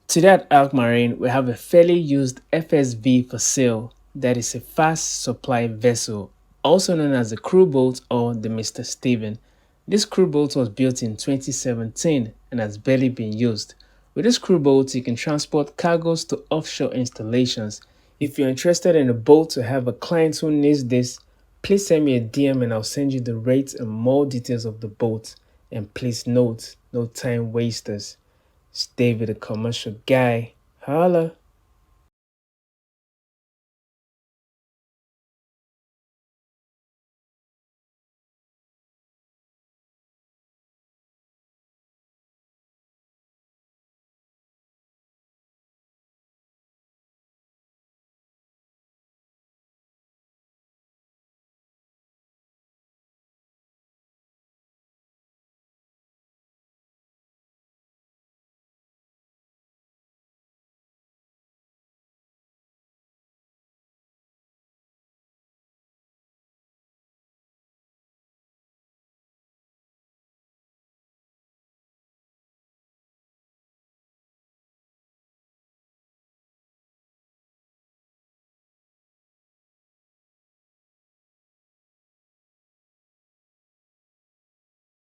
Today at Arc Marine, we have a fairly used FSV for sale that is a fast supply vessel, also known as the crew boat or the Mr. Steven. This crew boat was built in 2017 and has barely been used. With this crew boat, you can transport cargoes to offshore installations. If you're interested in a boat to have a client who needs this, please send me a DM and I'll send you the rates and more details of the boat. And please note, no time wasters. Stay with the commercial guy. Holla.